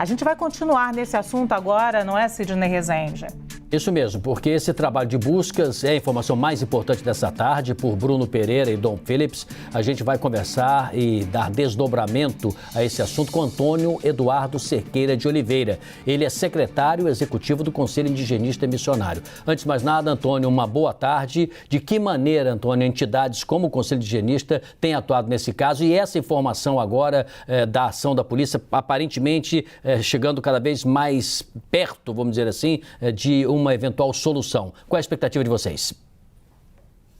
A gente vai continuar nesse assunto agora, não é, Sidney Rezende? Isso mesmo, porque esse trabalho de buscas é a informação mais importante dessa tarde. Por Bruno Pereira e Dom Phillips, a gente vai conversar e dar desdobramento a esse assunto com Antônio Eduardo Cerqueira de Oliveira. Ele é secretário executivo do Conselho Indigenista Missionário. Antes de mais nada, Antônio, uma boa tarde. De que maneira, Antônio, entidades como o Conselho Indigenista têm atuado nesse caso? E essa informação agora da ação da polícia, aparentemente chegando cada vez mais perto, vamos dizer assim, de uma eventual solução. Qual é a expectativa de vocês?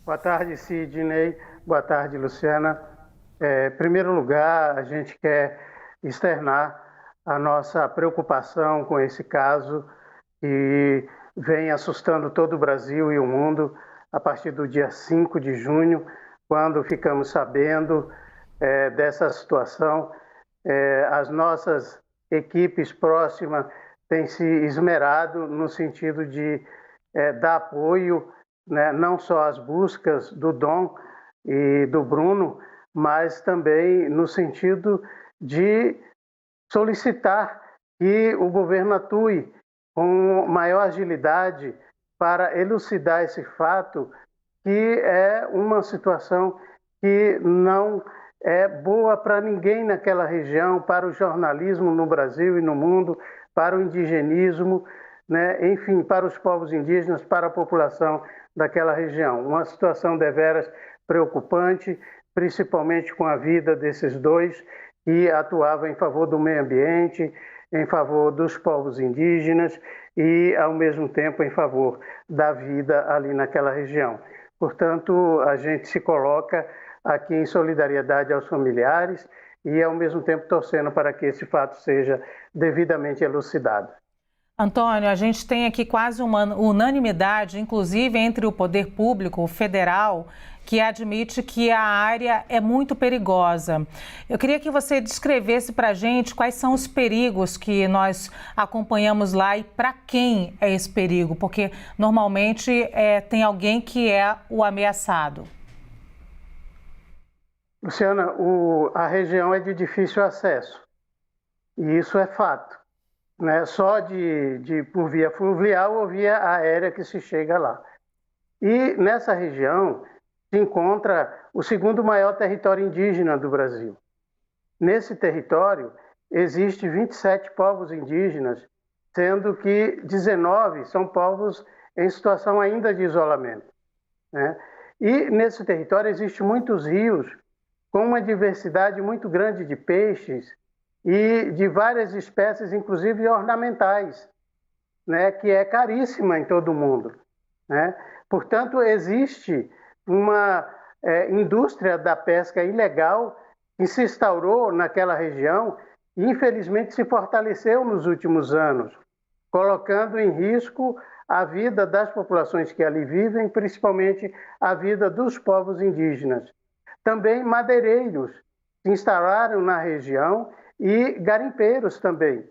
Boa tarde, Sidney. Boa tarde, Luciana. Em primeiro lugar, a gente quer externar a nossa preocupação com esse caso que vem assustando todo o Brasil e o mundo a partir do dia 5 de junho, quando ficamos sabendo dessa situação. As nossas equipes próximas têm se esmerado no sentido de dar apoio, né, não só às buscas do Dom e do Bruno, mas também no sentido de solicitar que o governo atue com maior agilidade para elucidar esse fato, que é uma situação que não é boa para ninguém naquela região, para o jornalismo no Brasil e no mundo, para o indigenismo, né? Enfim, para os povos indígenas, para a população daquela região. Uma situação deveras preocupante, principalmente com a vida desses dois que atuavam em favor do meio ambiente, em favor dos povos indígenas e, ao mesmo tempo, em favor da vida ali naquela região. Portanto, a gente se coloca aqui em solidariedade aos familiares e, ao mesmo tempo, torcendo para que esse fato seja devidamente elucidado. Antônio, a gente tem aqui quase uma unanimidade, inclusive entre o poder público federal, que admite que a área é muito perigosa. Eu queria que você descrevesse para a gente quais são os perigos que nós acompanhamos lá e para quem é esse perigo, porque normalmente tem alguém que é o ameaçado. Luciana, a região é de difícil acesso, e isso é fato, né? Só por via fluvial ou via aérea que se chega lá. E nessa região se encontra o segundo maior território indígena do Brasil. Nesse território existem 27 povos indígenas, sendo que 19 são povos em situação ainda de isolamento, né? E nesse território existem muitos rios com uma diversidade muito grande de peixes e de várias espécies, inclusive ornamentais, né, que é caríssima em todo o mundo, né? Portanto, existe uma indústria da pesca ilegal que se instaurou naquela região e, infelizmente, se fortaleceu nos últimos anos, colocando em risco a vida das populações que ali vivem, principalmente a vida dos povos indígenas. Também madeireiros se instalaram na região e garimpeiros também.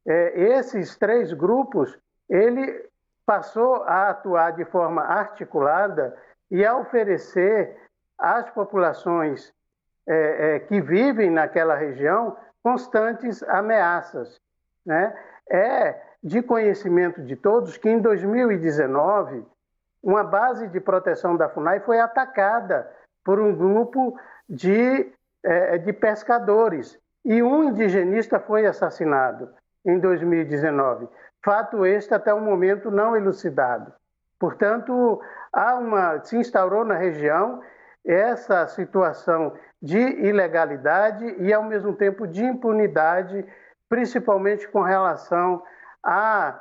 Esses três grupos, ele passou a atuar de forma articulada e a oferecer às populações que vivem naquela região constantes ameaças, né? É de conhecimento de todos que em 2019 uma base de proteção da FUNAI foi atacada por um grupo de pescadores e um indigenista foi assassinado em 2019. Fato este até o momento não elucidado. Portanto, se instaurou na região essa situação de ilegalidade e, ao mesmo tempo, de impunidade, principalmente com relação à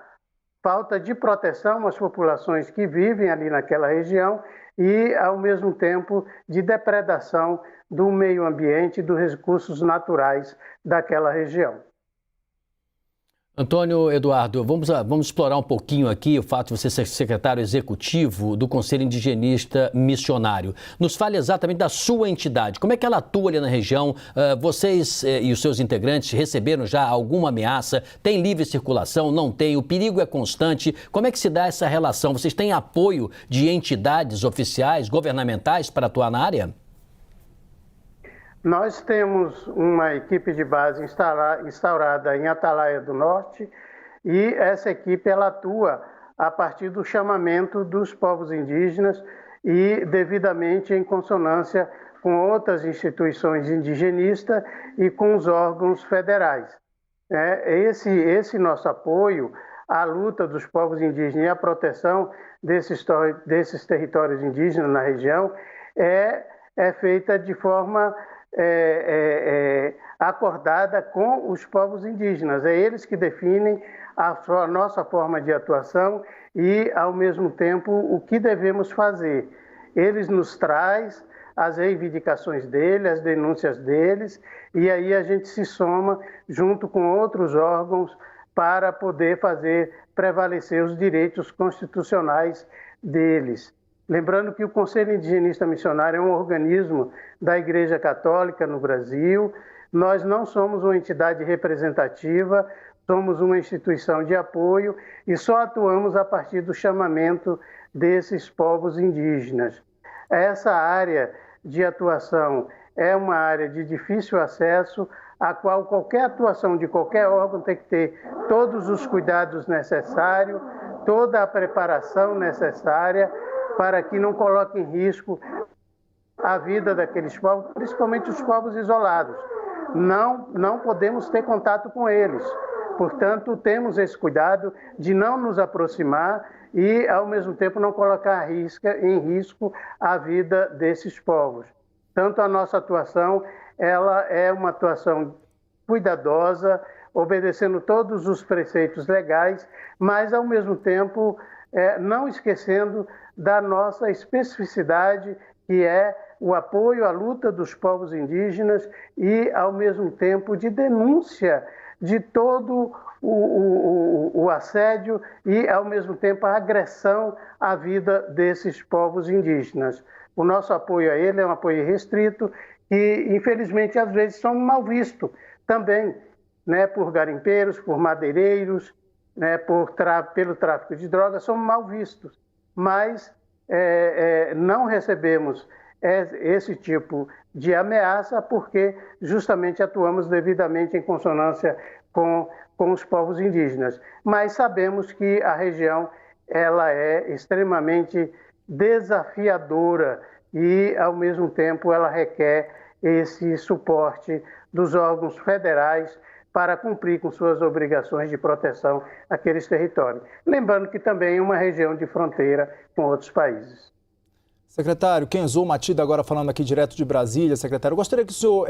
falta de proteção às populações que vivem ali naquela região e, ao mesmo tempo, de depredação do meio ambiente e dos recursos naturais daquela região. Antônio Eduardo, vamos explorar um pouquinho aqui o fato de você ser secretário executivo do Conselho Indigenista Missionário. Nos fale exatamente da sua entidade. Como é que ela atua ali na região? Vocês e os seus integrantes receberam já alguma ameaça? Tem livre circulação? Não tem? O perigo é constante? Como é que se dá essa relação? Vocês têm apoio de entidades oficiais, governamentais para atuar na área? Nós temos uma equipe de base instaurada em Atalaia do Norte e essa equipe ela atua a partir do chamamento dos povos indígenas e devidamente em consonância com outras instituições indigenistas e com os órgãos federais. Esse nosso apoio à luta dos povos indígenas e à proteção desses territórios indígenas na região é feita de forma acordada com os povos indígenas. É eles que definem a nossa forma de atuação e, ao mesmo tempo, o que devemos fazer. Eles nos trazem as reivindicações deles, as denúncias deles, e aí a gente se soma junto com outros órgãos para poder fazer prevalecer os direitos constitucionais deles. Lembrando que o Conselho Indigenista Missionário é um organismo da Igreja Católica no Brasil. Nós não somos uma entidade representativa, somos uma instituição de apoio e só atuamos a partir do chamamento desses povos indígenas. Essa área de atuação é uma área de difícil acesso, a qual qualquer atuação de qualquer órgão tem que ter todos os cuidados necessários, toda a preparação necessária para que não coloque em risco a vida daqueles povos, principalmente os povos isolados. Não podemos ter contato com eles. Portanto, temos esse cuidado de não nos aproximar e, ao mesmo tempo, não colocar em risco a vida desses povos. Tanto a nossa atuação, ela é uma atuação cuidadosa, obedecendo todos os preceitos legais, mas, ao mesmo tempo, não esquecendo da nossa especificidade, que é o apoio à luta dos povos indígenas e, ao mesmo tempo, de denúncia de todo o assédio e, ao mesmo tempo, a agressão à vida desses povos indígenas. O nosso apoio a ele é um apoio restrito e, infelizmente, às vezes são mal vistos também, né, por garimpeiros, por madeireiros, né, pelo tráfico de drogas, são mal vistos. Mas não recebemos esse tipo de ameaça porque justamente atuamos devidamente em consonância com os povos indígenas. Mas sabemos que a região ela é extremamente desafiadora e, ao mesmo tempo, ela requer esse suporte dos órgãos federais para cumprir com suas obrigações de proteção àqueles territórios. Lembrando que também é uma região de fronteira com outros países. Secretário, Kenzo Matida, agora falando aqui direto de Brasília, secretário, eu gostaria que o senhor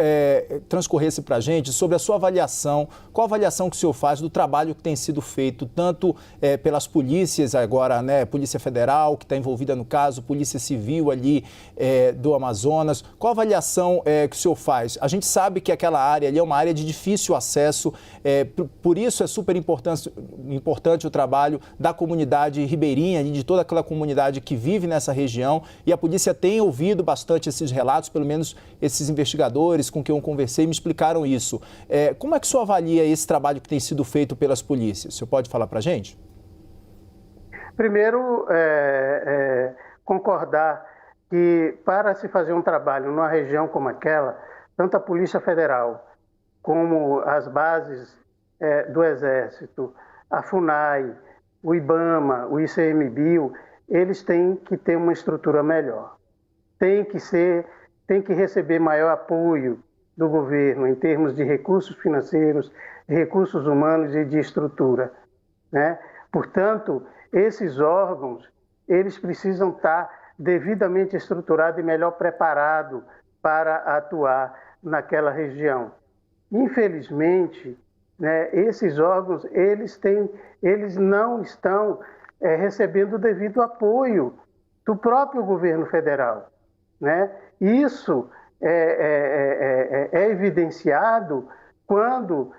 transcorresse para a gente sobre a sua avaliação, qual a avaliação que o senhor faz do trabalho que tem sido feito, tanto pelas polícias agora, né, Polícia Federal, que está envolvida no caso, Polícia Civil ali do Amazonas, qual a avaliação que o senhor faz? A gente sabe que aquela área ali é uma área de difícil acesso, por isso é super importante o trabalho da comunidade ribeirinha, de toda aquela comunidade que vive nessa região, e a polícia tem ouvido bastante esses relatos, pelo menos esses investigadores com quem eu conversei me explicaram isso. Como é que o senhor avalia esse trabalho que tem sido feito pelas polícias? O senhor pode falar para a gente? Primeiro, concordar que para se fazer um trabalho numa região como aquela, tanto a Polícia Federal como as bases do Exército, a FUNAI, o IBAMA, o ICMBio, eles têm que ter uma estrutura melhor. Tem que receber maior apoio do governo em termos de recursos financeiros, de recursos humanos e de estrutura, né? Portanto, esses órgãos, eles precisam estar devidamente estruturados e melhor preparados para atuar naquela região. Infelizmente, né, esses órgãos, eles não estão recebendo o devido apoio do próprio governo federal, né? Isso é evidenciado quando,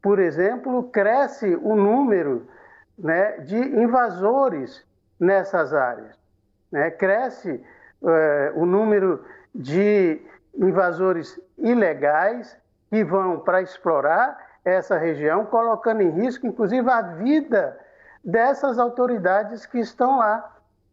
por exemplo, cresce o número, né, de invasores nessas áreas, né? Cresce o número de invasores ilegais que vão para explorar essa região, colocando em risco, inclusive, a vida dessas autoridades que estão lá.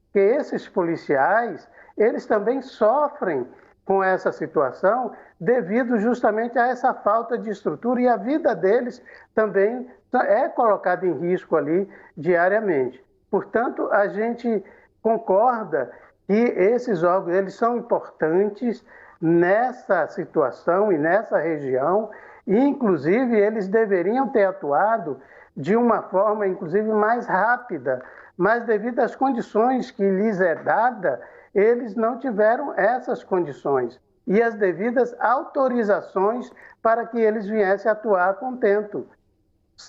Porque esses policiais, eles também sofrem com essa situação devido justamente a essa falta de estrutura, e a vida deles também é colocada em risco ali diariamente. Portanto, a gente concorda que esses órgãos eles são importantes nessa situação e nessa região, e inclusive eles deveriam ter atuado de uma forma inclusive mais rápida, mas devido às condições que lhes é dada, eles não tiveram essas condições e as devidas autorizações para que eles viessem atuar a contento.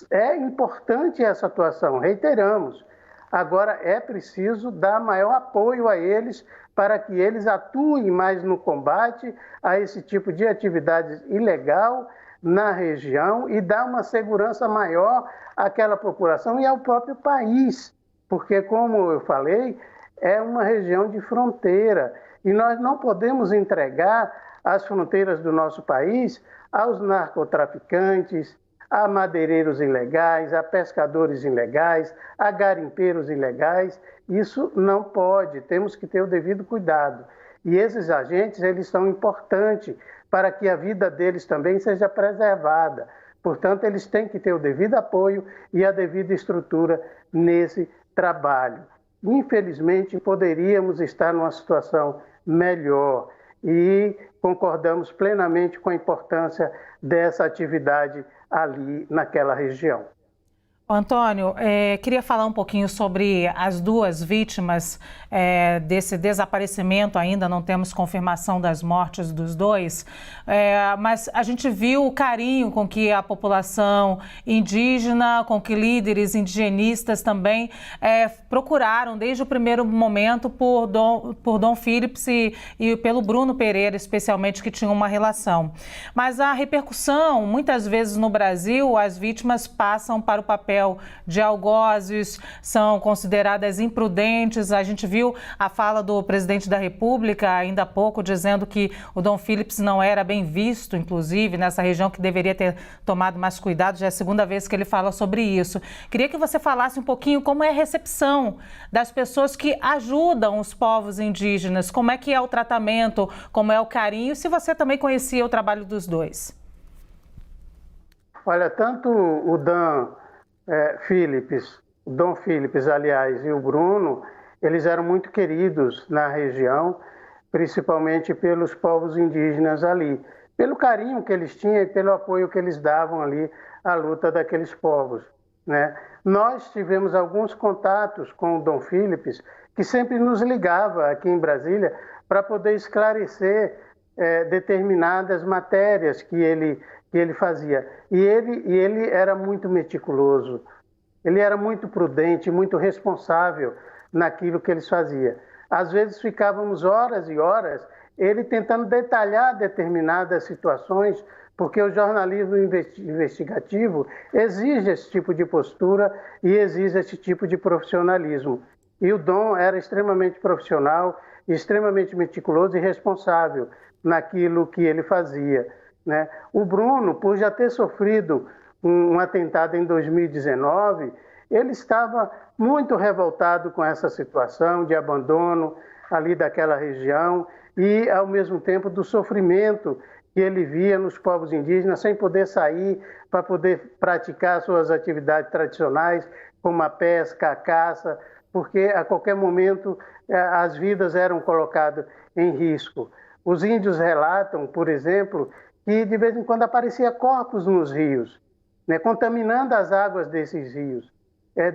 É importante essa atuação, reiteramos. Agora é preciso dar maior apoio a eles para que eles atuem mais no combate a esse tipo de atividade ilegal na região e dar uma segurança maior àquela população e ao próprio país, porque, como eu falei, é uma região de fronteira e nós não podemos entregar as fronteiras do nosso país aos narcotraficantes, a madeireiros ilegais, a pescadores ilegais, a garimpeiros ilegais. Isso não pode, temos que ter o devido cuidado. E esses agentes, eles são importantes para que a vida deles também seja preservada. Portanto, eles têm que ter o devido apoio e a devida estrutura nesse trabalho. Infelizmente, poderíamos estar numa situação melhor e concordamos plenamente com a importância dessa atividade ali naquela região. Antônio, queria falar um pouquinho sobre as duas vítimas desse desaparecimento. Ainda não temos confirmação das mortes dos dois, mas a gente viu o carinho com que a população indígena, com que líderes indigenistas também procuraram desde o primeiro momento por Dom Phillips e pelo Bruno Pereira, especialmente, que tinham uma relação. Mas a repercussão, muitas vezes no Brasil, as vítimas passam para o papel de algozes, são consideradas imprudentes. A gente viu a fala do presidente da República ainda há pouco dizendo que o Dom Phillips não era bem visto, inclusive, nessa região, que deveria ter tomado mais cuidado. Já é a segunda vez que ele fala sobre isso. Queria que você falasse um pouquinho como é a recepção das pessoas que ajudam os povos indígenas, como é que é o tratamento, como é o carinho, se você também conhecia o trabalho dos dois. Olha, tanto o Dom Phillips, aliás, e o Bruno, eles eram muito queridos na região, principalmente pelos povos indígenas ali, pelo carinho que eles tinham e pelo apoio que eles davam ali à luta daqueles povos, né? Nós tivemos alguns contatos com o Dom Phillips, que sempre nos ligava aqui em Brasília para poder esclarecer determinadas matérias que ele fazia. E ele era muito meticuloso, ele era muito prudente, muito responsável naquilo que eles faziam. Às vezes ficávamos horas e horas ele tentando detalhar determinadas situações, porque o jornalismo investigativo exige esse tipo de postura e exige esse tipo de profissionalismo. E o Dom era extremamente profissional, extremamente meticuloso e responsável naquilo que ele fazia, né? O Bruno, por já ter sofrido um atentado em 2019, ele estava muito revoltado com essa situação de abandono ali daquela região e, ao mesmo tempo, do sofrimento que ele via nos povos indígenas sem poder sair para poder praticar suas atividades tradicionais, como a pesca, a caça, porque a qualquer momento as vidas eram colocadas em risco. Os índios relatam, por exemplo, que de vez em quando aparecia corpos nos rios, né, contaminando as águas desses rios,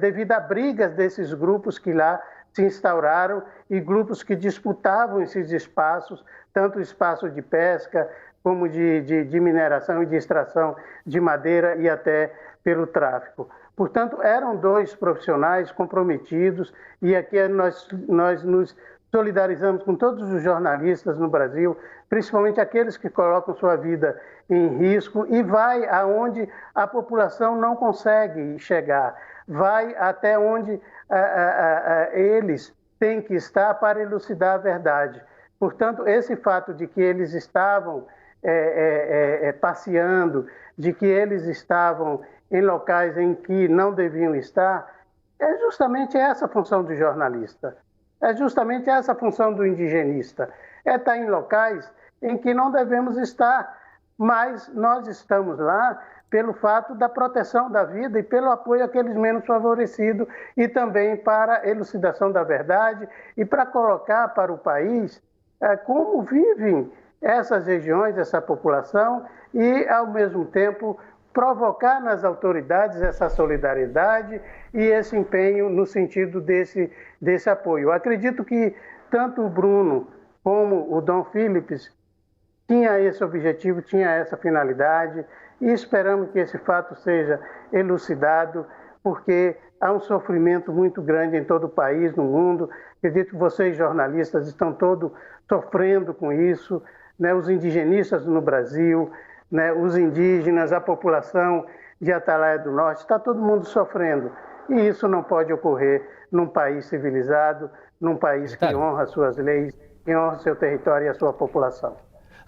devido a brigas desses grupos que lá se instauraram e grupos que disputavam esses espaços, tanto o espaço de pesca como de mineração e de extração de madeira e até pelo tráfico. Portanto, eram dois profissionais comprometidos e aqui nós nos solidarizamos com todos os jornalistas no Brasil, principalmente aqueles que colocam sua vida em risco e vai aonde a população não consegue chegar, vai até onde eles têm que estar para elucidar a verdade. Portanto, esse fato de que eles estavam passeando, de que eles estavam em locais em que não deviam estar, é justamente essa a função do jornalista. É justamente essa a função do indigenista, é estar em locais em que não devemos estar, mas nós estamos lá pelo fato da proteção da vida e pelo apoio àqueles menos favorecidos e também para a elucidação da verdade e para colocar para o país como vivem essas regiões, essa população e, ao mesmo tempo, provocar nas autoridades essa solidariedade e esse empenho no sentido desse apoio. Eu acredito que tanto o Bruno como o Dom Phillips tinha esse objetivo, tinha essa finalidade e esperamos que esse fato seja elucidado, porque há um sofrimento muito grande em todo o país, no mundo. Acredito que vocês, jornalistas, estão todos sofrendo com isso, né? Os indigenistas no Brasil, né? Os indígenas, a população de Atalaia do Norte, está todo mundo sofrendo. E isso não pode ocorrer num país civilizado, num país que honra suas leis, que honra seu território e a sua população.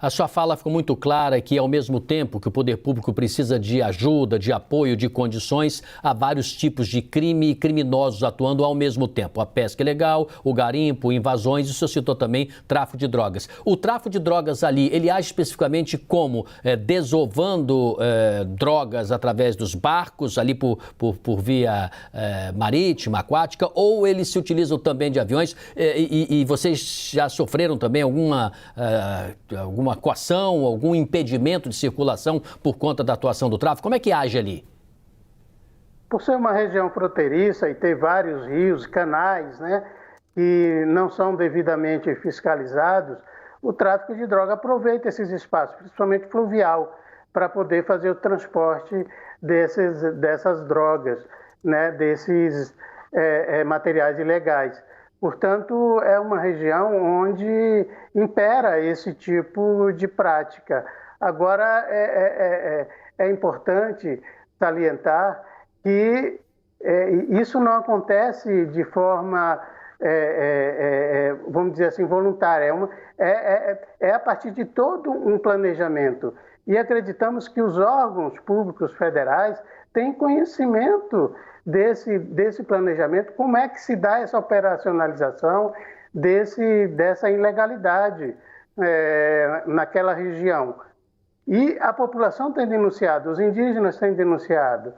A sua fala ficou muito clara que, ao mesmo tempo que o poder público precisa de ajuda, de apoio, de condições, há vários tipos de crime e criminosos atuando ao mesmo tempo. A pesca ilegal, o garimpo, invasões, e o senhor citou também tráfico de drogas. O tráfico de drogas ali, ele age especificamente como? Desovando drogas através dos barcos, ali por via marítima, aquática, ou eles se utilizam também de aviões? E vocês já sofreram também alguma coação, algum impedimento de circulação por conta da atuação do tráfico? Como é que age ali? Por ser uma região fronteiriça e ter vários rios, canais, né, que não são devidamente fiscalizados, o tráfico de droga aproveita esses espaços, principalmente fluvial, para poder fazer o transporte dessas drogas, né, desses materiais ilegais. Portanto, é uma região onde impera esse tipo de prática. Agora, é importante salientar que isso não acontece de forma, vamos dizer assim, voluntária. É a partir de todo um planejamento. E acreditamos que os órgãos públicos federais têm conhecimento desse planejamento, como é que se dá essa operacionalização dessa ilegalidade naquela região. E a população tem denunciado, os indígenas têm denunciado,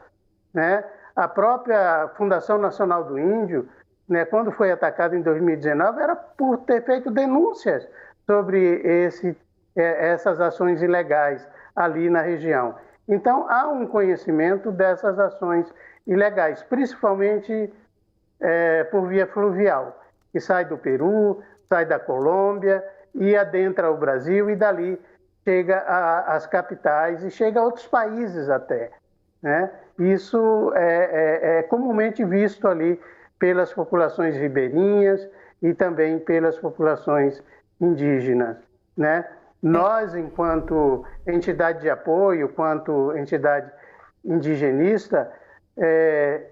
né? A própria Fundação Nacional do Índio, né, quando foi atacada em 2019, era por ter feito denúncias sobre essas ações ilegais ali na região. Então, há um conhecimento dessas ações ilegais, principalmente por via fluvial, que sai do Peru, sai da Colômbia e adentra o Brasil e dali chega às capitais e chega a outros países até, né? Isso é comumente visto ali pelas populações ribeirinhas e também pelas populações indígenas, né? Nós, enquanto entidade de apoio, enquanto entidade indigenista,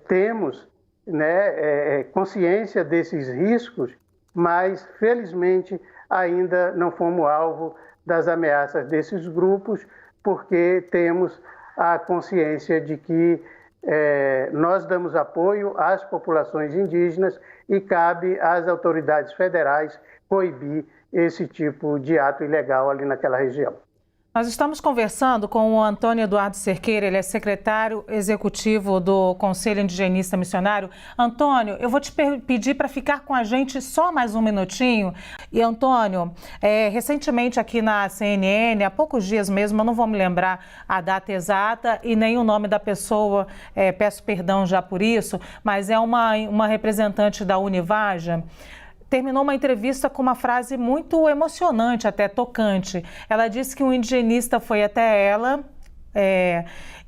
temos, né, consciência desses riscos, mas, felizmente, ainda não fomos alvo das ameaças desses grupos, porque temos a consciência de que nós damos apoio às populações indígenas e cabe às autoridades federais coibir esse tipo de ato ilegal ali naquela região. Nós estamos conversando com o Antônio Eduardo Cerqueira, ele é secretário executivo do Conselho Indigenista Missionário. Antônio, eu vou te pedir para ficar com a gente só mais um minutinho. E, Antônio, recentemente aqui na CNN, há poucos dias mesmo, eu não vou me lembrar a data exata e nem o nome da pessoa, peço perdão já por isso, mas é uma representante da Univaja, terminou uma entrevista com uma frase muito emocionante, até tocante. Ela disse que um indigenista foi até ela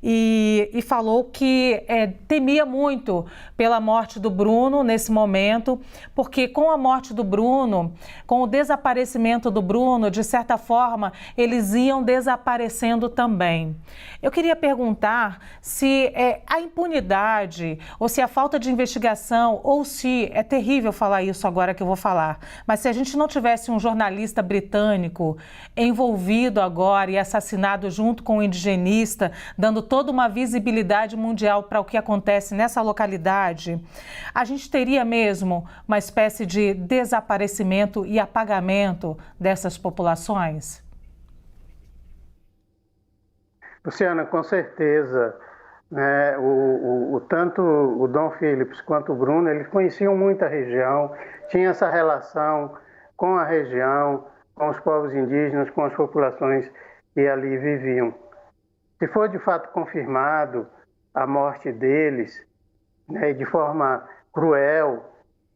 e falou que temia muito pela morte do Bruno nesse momento, porque com a morte do Bruno, com o desaparecimento do Bruno, de certa forma, eles iam desaparecendo também. Eu queria perguntar se a impunidade, ou se a falta de investigação, ou se, é terrível falar isso agora que eu vou falar, mas se a gente não tivesse um jornalista britânico envolvido agora e assassinado junto com o indigenista, dando toda uma visibilidade mundial para o que acontece nessa localidade, a gente teria mesmo uma espécie de desaparecimento e apagamento dessas populações? Luciana, com certeza, né, tanto o Dom Phillips quanto o Bruno, eles conheciam muito a região, tinha essa relação com a região, com os povos indígenas, com as populações que ali viviam. Se for de fato confirmado a morte deles, né, de forma cruel,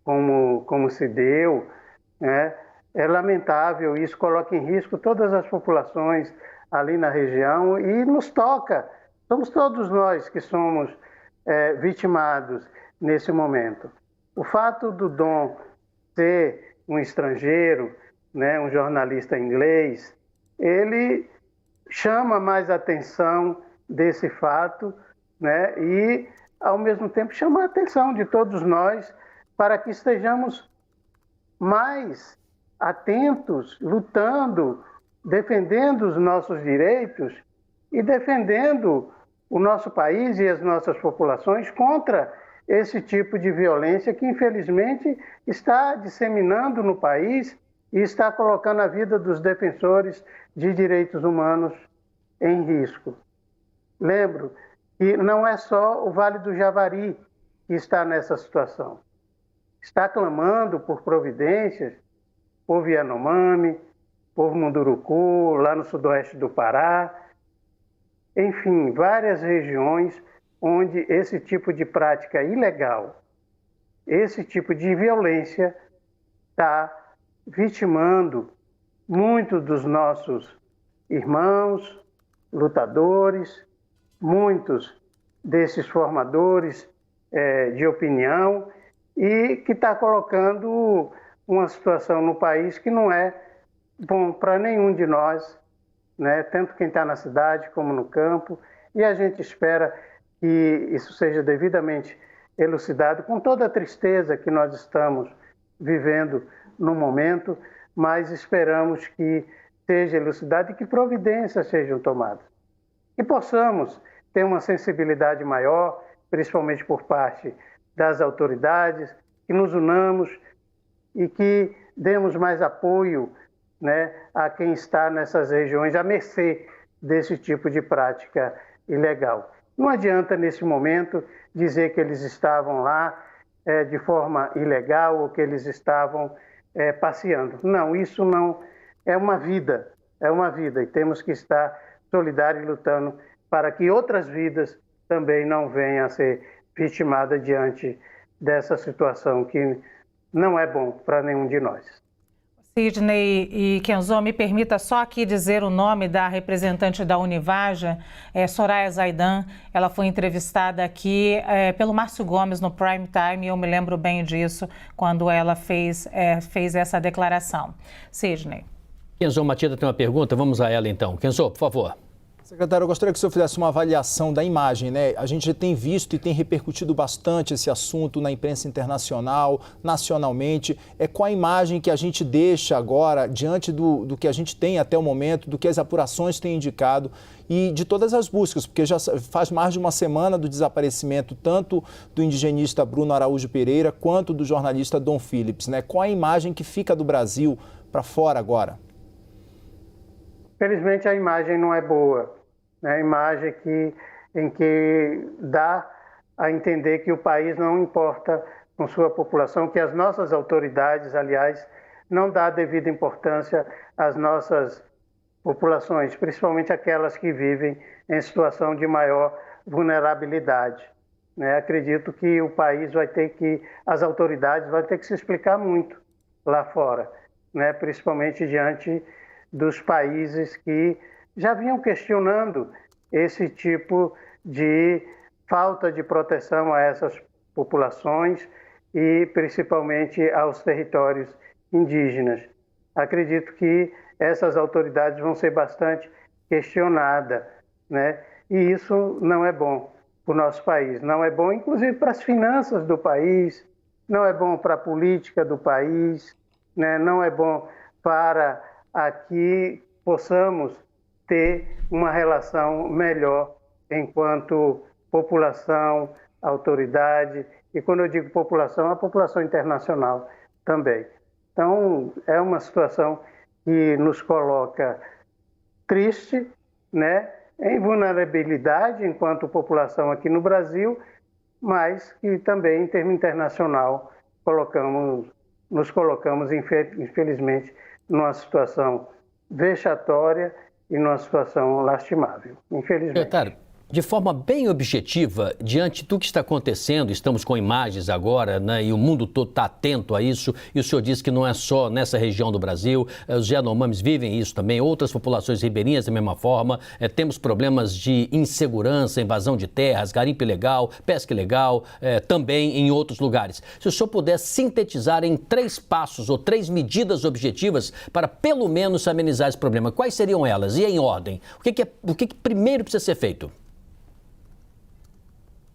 como se deu, né, é lamentável, isso coloca em risco todas as populações ali na região e nos toca. Somos todos nós que somos vitimados nesse momento. O fato do Dom ser um estrangeiro, né, um jornalista inglês, ele chama mais atenção desse fato, né, e, ao mesmo tempo, chama a atenção de todos nós para que estejamos mais atentos, lutando, defendendo os nossos direitos e defendendo o nosso país e as nossas populações contra esse tipo de violência que, infelizmente, está disseminando no país e está colocando a vida dos defensores de direitos humanos em risco. Lembro que não é só o Vale do Javari que está nessa situação. Está clamando por providências povo Yanomami, povo Munduruku, lá no sudoeste do Pará, enfim, várias regiões onde esse tipo de prática ilegal, esse tipo de violência está vitimando muitos dos nossos irmãos, lutadores, muitos desses formadores de opinião e que está colocando uma situação no país que não é bom para nenhum de nós, né? Tanto quem está na cidade como no campo, e a gente espera que isso seja devidamente elucidado, com toda a tristeza que nós estamos vivendo no momento, mas esperamos que seja elucidado e que providências sejam tomadas. E possamos ter uma sensibilidade maior, principalmente por parte das autoridades, que nos unamos e que demos mais apoio, né, a quem está nessas regiões à mercê desse tipo de prática ilegal. Não adianta, nesse momento, dizer que eles estavam lá de forma ilegal ou que eles estavam passeando. Não, isso não é uma vida, e temos que estar solidários e lutando para que outras vidas também não venham a ser vitimadas diante dessa situação que não é bom para nenhum de nós. Sidney e Kenzo, me permita só aqui dizer o nome da representante da Univaja, Soraya Zaidan. Ela foi entrevistada aqui pelo Márcio Gomes no Prime Time e eu me lembro bem disso quando ela fez essa declaração. Sidney. Kenzo Matida tem uma pergunta, vamos a ela então. Kenzo, por favor. Secretário, eu gostaria que o senhor fizesse uma avaliação da imagem, né? A gente tem visto e tem repercutido bastante esse assunto na imprensa internacional, nacionalmente. Qual a imagem que a gente deixa agora, diante do que a gente tem até o momento, do que as apurações têm indicado e de todas as buscas, porque já faz mais de uma semana do desaparecimento tanto do indigenista Bruno Araújo Pereira quanto do jornalista Dom Phillips, né? Qual a imagem que fica do Brasil para fora agora? Felizmente a imagem não é boa, né? A imagem em que dá a entender que o país não importa com sua população, que as nossas autoridades, aliás, não dão devida importância às nossas populações, principalmente aquelas que vivem em situação de maior vulnerabilidade, né? Acredito que o país as autoridades vão ter que se explicar muito lá fora, né? Principalmente diante dos países que já vinham questionando esse tipo de falta de proteção a essas populações e principalmente aos territórios indígenas. Acredito que essas autoridades vão ser bastante questionadas, né? E isso não é bom para o nosso país, não é bom inclusive para as finanças do país, não é bom para a política do país, né? Não é bom para aqui possamos ter uma relação melhor enquanto população, autoridade, e quando eu digo população, a população internacional também. Então, é uma situação que nos coloca triste, né? em vulnerabilidade enquanto população aqui no Brasil, mas que também, em termo internacional, nos colocamos, infelizmente, numa situação vexatória e numa situação lastimável, infelizmente. Secretário, de forma bem objetiva, diante do que está acontecendo, estamos com imagens agora, né, e o mundo todo está atento a isso, e o senhor disse que não é só nessa região do Brasil, os Yanomamis vivem isso também, outras populações ribeirinhas da mesma forma, temos problemas de insegurança, invasão de terras, garimpo ilegal, pesca ilegal, também em outros lugares. Se o senhor puder sintetizar em 3 passos ou 3 medidas objetivas para pelo menos amenizar esse problema, quais seriam elas? E em ordem? O que primeiro precisa ser feito?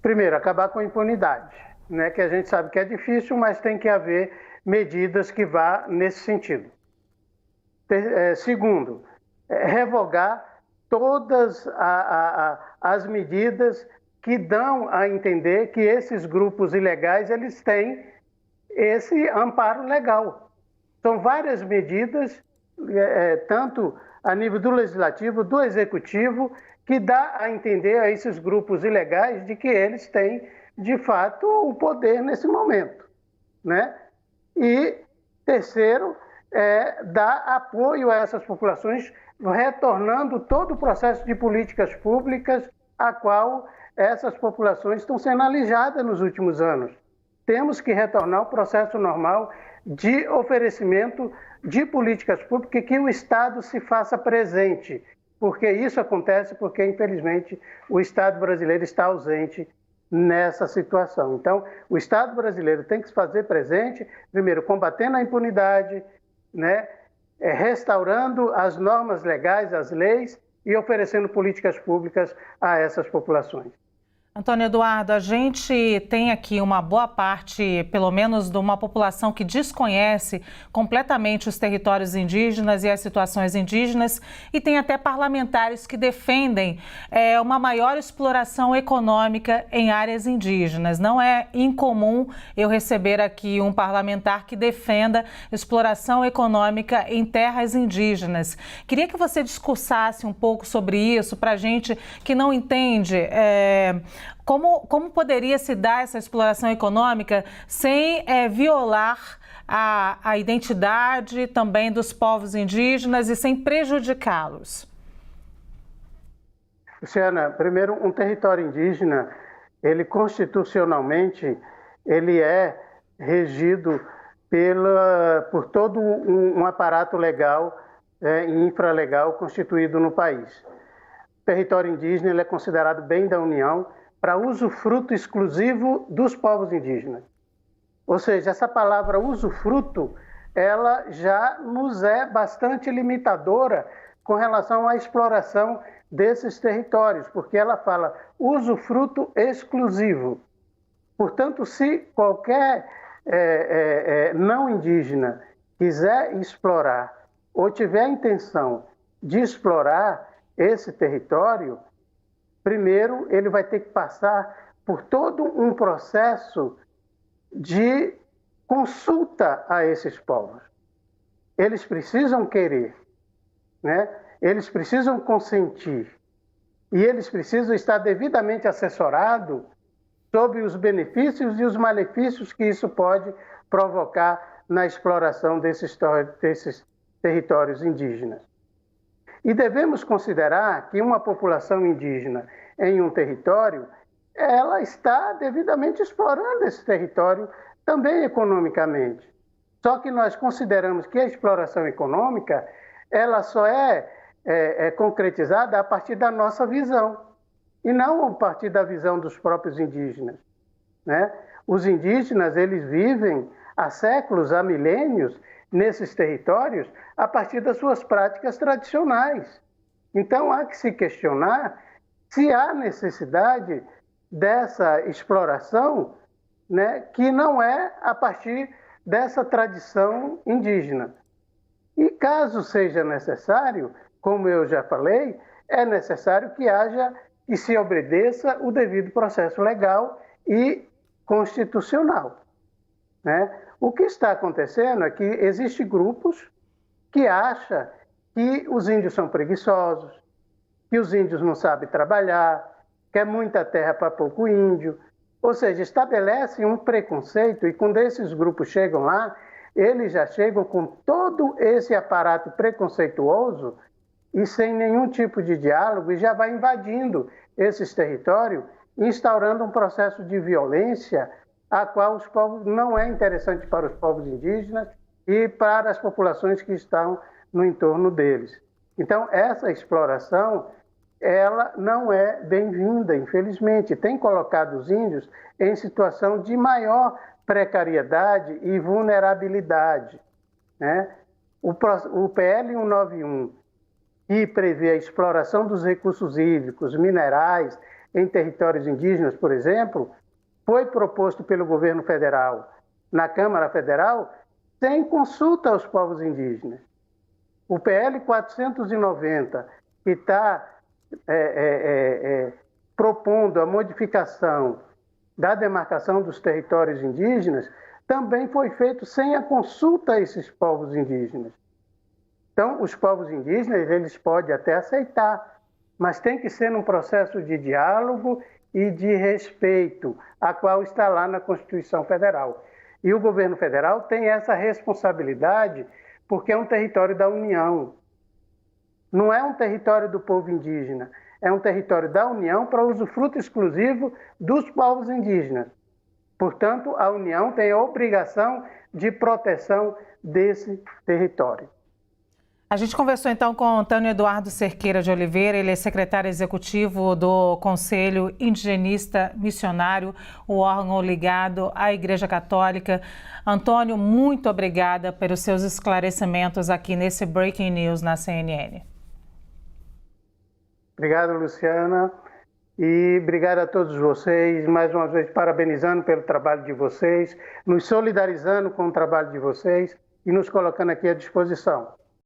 Primeiro, acabar com a impunidade, né, que a gente sabe que é difícil, mas tem que haver medidas que vá nesse sentido. Segundo, revogar todas as medidas que dão a entender que esses grupos ilegais eles têm esse amparo legal. São várias medidas, tanto a nível do legislativo, do executivo, que dá a entender a esses grupos ilegais de que eles têm, de fato, o poder nesse momento, né? E, terceiro, dar apoio a essas populações, retornando todo o processo de políticas públicas a qual essas populações estão sendo alijadas nos últimos anos. Temos que retornar ao processo normal de oferecimento de políticas públicas, que o Estado se faça presente, porque isso acontece porque, infelizmente, o Estado brasileiro está ausente nessa situação. Então, o Estado brasileiro tem que se fazer presente, primeiro, combatendo a impunidade, né, restaurando as normas legais, as leis e oferecendo políticas públicas a essas populações. Antônio Eduardo, a gente tem aqui uma boa parte, pelo menos, de uma população que desconhece completamente os territórios indígenas e as situações indígenas, e tem até parlamentares que defendem uma maior exploração econômica em áreas indígenas. Não é incomum eu receber aqui um parlamentar que defenda exploração econômica em terras indígenas. Queria que você discursasse um pouco sobre isso para a gente que não entende como poderia se dar essa exploração econômica sem violar a identidade também dos povos indígenas e sem prejudicá-los? Luciana, primeiro, um território indígena, ele constitucionalmente, ele é regido por todo um aparato legal e infralegal constituído no país. O território indígena ele é considerado bem da União para usufruto exclusivo dos povos indígenas. Ou seja, essa palavra usufruto, ela já nos é bastante limitadora com relação à exploração desses territórios, porque ela fala usufruto exclusivo. Portanto, se qualquer não indígena quiser explorar ou tiver a intenção de explorar esse território, primeiro ele vai ter que passar por todo um processo de consulta a esses povos. Eles precisam querer, né? Eles precisam consentir e eles precisam estar devidamente assessorados sobre os benefícios e os malefícios que isso pode provocar na exploração desses territórios indígenas. E devemos considerar que uma população indígena em um território, ela está devidamente explorando esse território também economicamente. Só que nós consideramos que a exploração econômica, ela só é concretizada a partir da nossa visão, e não a partir da visão dos próprios indígenas, né? Os indígenas, eles vivem há séculos, há milênios, nesses territórios, a partir das suas práticas tradicionais. Então, há que se questionar se há necessidade dessa exploração, né, que não é a partir dessa tradição indígena. E caso seja necessário, como eu já falei, é necessário que se obedeça o devido processo legal e constitucional, né? O que está acontecendo é que existem grupos que acham que os índios são preguiçosos, que os índios não sabem trabalhar, que é muita terra para pouco índio. Ou seja, estabelecem um preconceito e quando esses grupos chegam lá, eles já chegam com todo esse aparato preconceituoso e sem nenhum tipo de diálogo e já vai invadindo esses territórios, instaurando um processo de violência a qual os povos não é interessante para os povos indígenas e para as populações que estão no entorno deles. Então, essa exploração, ela não é bem-vinda, infelizmente. Tem colocado os índios em situação de maior precariedade e vulnerabilidade, né? O PL 191, que prevê a exploração dos recursos hídricos, minerais, em territórios indígenas, por exemplo, foi proposto pelo governo federal na Câmara Federal sem consulta aos povos indígenas. O PL 490, que está propondo a modificação da demarcação dos territórios indígenas, também foi feito sem a consulta a esses povos indígenas. Então, os povos indígenas, eles podem até aceitar, mas tem que ser num processo de diálogo e de respeito, a qual está lá na Constituição Federal. E o governo federal tem essa responsabilidade porque é um território da União. Não é um território do povo indígena, é um território da União para usufruto exclusivo dos povos indígenas. Portanto, a União tem a obrigação de proteção desse território. A gente conversou então com Antônio Eduardo Cerqueira de Oliveira, ele é secretário executivo do Conselho Indigenista Missionário, o órgão ligado à Igreja Católica. Antônio, muito obrigada pelos seus esclarecimentos aqui nesse Breaking News na CNN. Obrigado, Luciana, e obrigado a todos vocês, mais uma vez parabenizando pelo trabalho de vocês, nos solidarizando com o trabalho de vocês e nos colocando aqui à disposição.